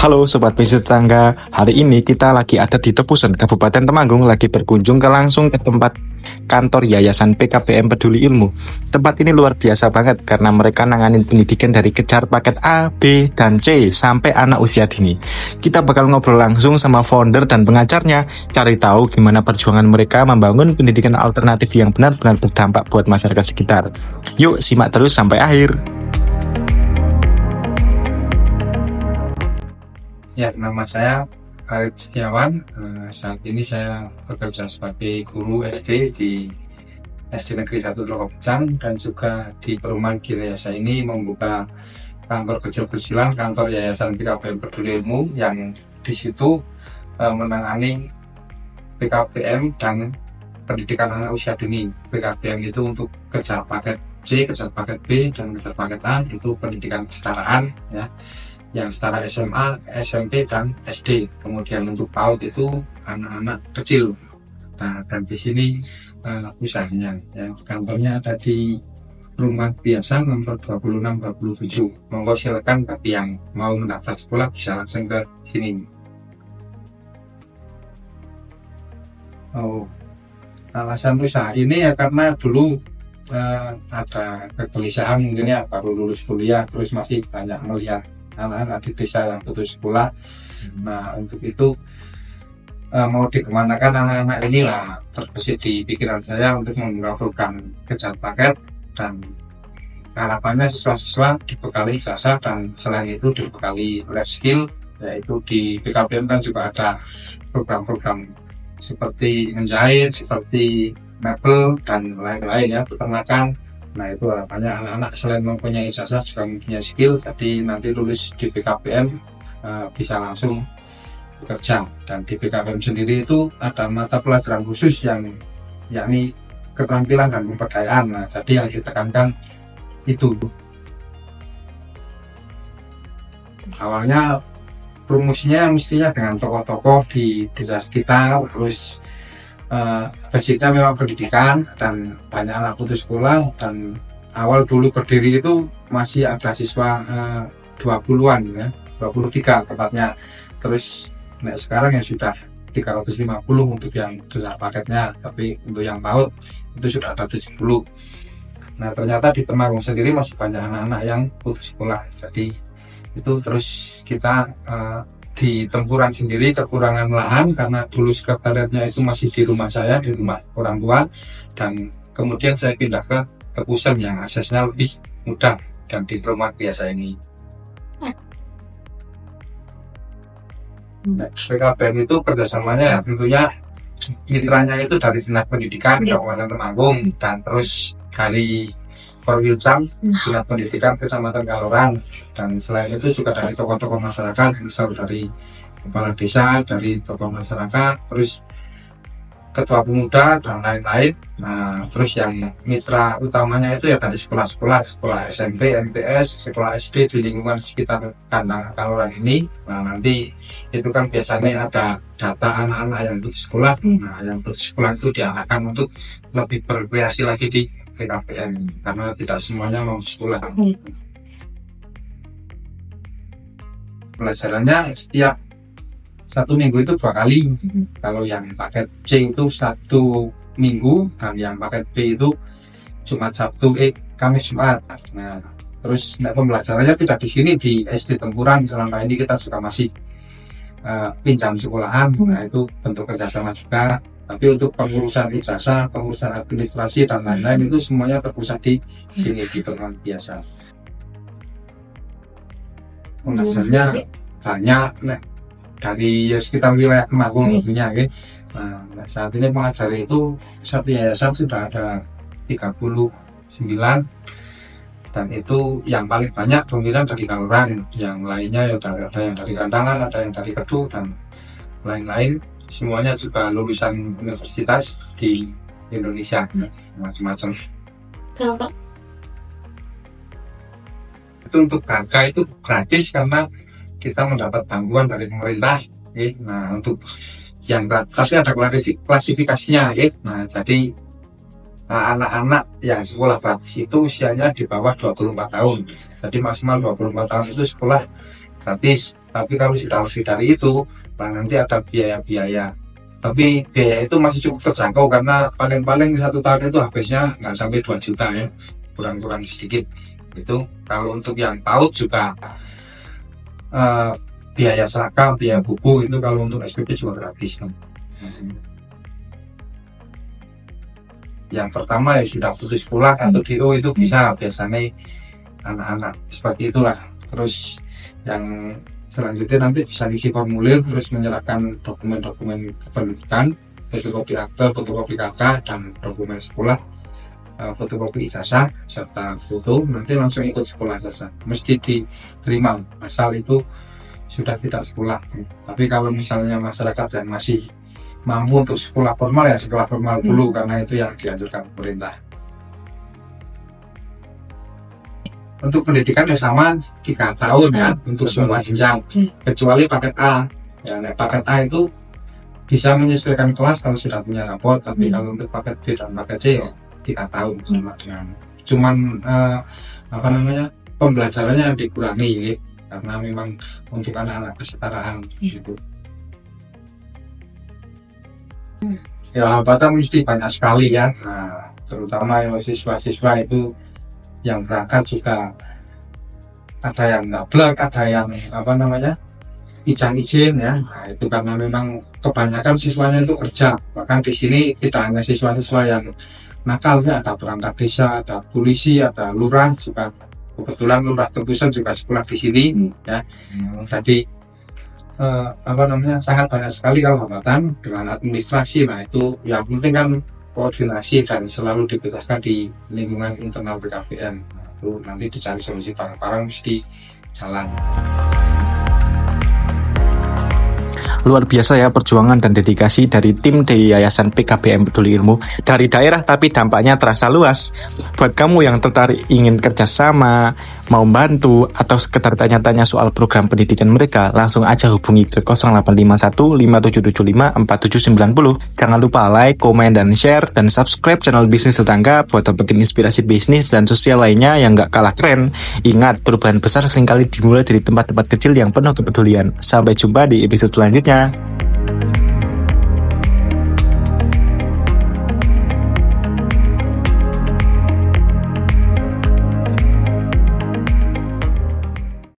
Halo Sobat Bisnis Tetangga, hari ini kita lagi ada di Tepusen, Kabupaten Temanggung, lagi berkunjung langsung ke tempat kantor Yayasan PKBM Peduli Ilmu. Tempat ini luar biasa banget karena mereka nanganin pendidikan dari kejar paket A, B, dan C sampai anak usia dini. Kita bakal ngobrol langsung sama founder dan pengajarnya, cari tahu gimana perjuangan mereka membangun pendidikan alternatif yang benar-benar berdampak buat masyarakat sekitar. Yuk simak terus sampai akhir. Ya, nama saya Farid Setiawan. Saat ini saya bekerja sebagai guru SD di SD Negeri 1 Lokopjang dan juga di perumahan Girayasa ini membuka kantor kecil-kecilan, kantor Yayasan PKBM Peduli Ilmu yang di situ menangani PKBM dan pendidikan anak usia dini. PKBM itu untuk kejar paket C, kejar paket B, dan kejar paket A, itu pendidikan kesetaraan ya, yang setara SMA, SMP, dan SD. Kemudian untuk PAUD itu anak-anak kecil. Nah, dan di sini usahanya, ya, kantornya ada di Rumah Biasa nomor 2627. Monggo silakan bagi yang mau mendaftar sekolah bisa langsung ke sini. Alasan usaha ini ya karena dulu ada kegelisahan, mungkin ya baru lulus kuliah terus masih banyak melihat anak-anak di desa yang putus sekolah. Nah, untuk itu mau dikemanakan anak-anak ini lah terbesit di pikiran saya untuk membuka program kejar paket, dan harapannya siswa-siswa dibekali ijazah dan selain itu dibekali life skill, yaitu di PKBM kan juga ada program-program seperti menjahit, seperti mebel, dan lain-lain ya, peternakan. Nah, itu harapannya anak-anak selain mempunyai ijazah juga mempunyai skill, jadi nanti lulus di PKBM bisa langsung bekerja. Dan di PKBM sendiri itu ada mata pelajaran khusus yang yakni keterampilan dan pemberdayaan. Nah, jadi yang ditekankan itu awalnya promosinya mestinya dengan tokoh-tokoh di desa sekitar, terus basicnya memang pendidikan dan banyak anak putus sekolah. Dan awal dulu berdiri itu masih ada siswa 20-an ya, 23 tepatnya. Terus sekarang ya sudah 350 untuk yang besar paketnya, tapi untuk yang PAUD itu sudah ada 70. Nah, ternyata di Temanggung sendiri masih banyak anak-anak yang putus sekolah. Jadi itu terus kita di Tempuran sendiri kekurangan lahan karena dulu sekretariatnya itu masih di rumah saya, di rumah orang tua, dan kemudian saya pindah ke Tepusen yang aksesnya lebih mudah dan di rumah biasa ini. PKBM itu kerjasamanya ya tentunya mitranya itu dari Dinas Pendidikan Kabupaten Temanggung, dan terus dari Korwilcam Dinas Pendidikan Kecamatan Kaloran, dan selain itu juga dari tokoh-tokoh masyarakat, misal dari kepala desa, dari tokoh masyarakat, terus ketua pemuda dan lain-lain. Nah, terus yang mitra utamanya itu ya dari sekolah-sekolah, sekolah SMP, MTS, sekolah SD di lingkungan sekitar kandang Kaloran ini. Nah, nanti itu kan biasanya ada data anak-anak yang putus sekolah. Nah, yang putus sekolah itu diarahkan untuk lebih berkreasi lagi di PKBM karena tidak semuanya mau sekolah. Pelajarannya setiap 1 minggu itu 2 kali. Kalau yang paket C itu 1 minggu, dan yang paket B itu Jumat Sabtu, Kamis Jumat. Nah, terus pembelajarannya tidak di sini di SD Tempuran. Selama ini kita juga masih pinjam sekolahan. Nah, itu bentuk kerjasama juga. Tapi untuk pengurusan ijazah, pengurusan administrasi dan lain-lain itu semuanya terpusat di sini di Temanggung biasa. Pengajarnya banyak dari sekitar wilayah Temanggung tentunya. Nah, saat ini pengajar itu satu yayasan sudah ada 39, dan itu yang paling banyak dominan dari Kaloran. Yang lainnya ya ada yang dari Kandangan, ada yang dari Kedu, dan lain-lain. Semuanya juga lulusan universitas di Indonesia, macam-macam. Kenapa? Itu untuk harga itu gratis karena kita mendapat bantuan dari pemerintah. Nah, untuk yang tapi ada klasifikasinya. Nah, jadi anak-anak yang sekolah gratis itu usianya di bawah 24 tahun. Jadi maksimal 24 tahun itu sekolah gratis. Tapi kalau sudah lebih dari itu, nah nanti ada biaya-biaya. Tapi biaya itu masih cukup terjangkau karena paling-paling 1 tahun itu habisnya nggak sampai 2 juta ya, kurang-kurang sedikit. Itu kalau untuk yang PAUD juga biaya seragam, biaya buku itu kalau untuk SPP juga gratis kan. Yang pertama ya sudah putus sekolah atau DO itu bisa biasanya anak-anak seperti itulah. Terus yang selanjutnya nanti bisa isi formulir, terus menyerahkan dokumen-dokumen kependudukan, fotokopi akte, fotokopi KK, dan dokumen sekolah, fotokopi ijazah serta foto. Nanti langsung ikut sekolah saja, mesti diterima asal itu sudah tidak sekolah. Tapi kalau misalnya masyarakat yang masih mampu untuk sekolah formal ya sekolah formal dulu, karena itu yang dianjurkan pemerintah. Untuk pendidikan ya sama 3 tahun ya untuk semua jenjang kecuali paket A ya. Paket A itu bisa menyesuaikan kelas kalau sudah punya rapot, tapi kalau untuk paket B dan paket C ya 3 tahun sama dengan cuman pembelajarannya dikurangi karena memang untuk anak-anak kesetaraan gitu. Ya hambatan mesti banyak sekali ya, nah, terutama yang siswa-siswa itu yang berangkat juga ada yang nablak, ada yang izin ya. Nah, itu karena memang kebanyakan siswanya itu kerja. Bahkan di sini tidak hanya siswa-siswa yang nakal ya, ada perangkat desa, ada polisi, ada lurah juga. Kebetulan lurah Tembusan juga sekolah di sini ya. Jadi sangat banyak sekali kalau hambatan dengan administrasi. Nah itu yang penting kan koordinasi dan selalu dibicarakan di lingkungan internal PKBM. Nah, itu nanti dicari solusi bareng-bareng mesti jalan. Luar biasa ya perjuangan dan dedikasi dari tim di Yayasan PKBM Peduli Ilmu dari daerah, tapi dampaknya terasa luas. Buat kamu yang tertarik ingin kerjasama, mau bantu, atau sekedar tanya-tanya soal program pendidikan mereka, langsung aja hubungi ke 0851 5775 4790. Jangan lupa like, komen, dan share, dan subscribe channel Bisnis Tetangga buat dapetin inspirasi bisnis dan sosial lainnya yang gak kalah keren. Ingat, perubahan besar seringkali dimulai dari tempat-tempat kecil yang penuh kepedulian. Sampai jumpa di episode selanjutnya.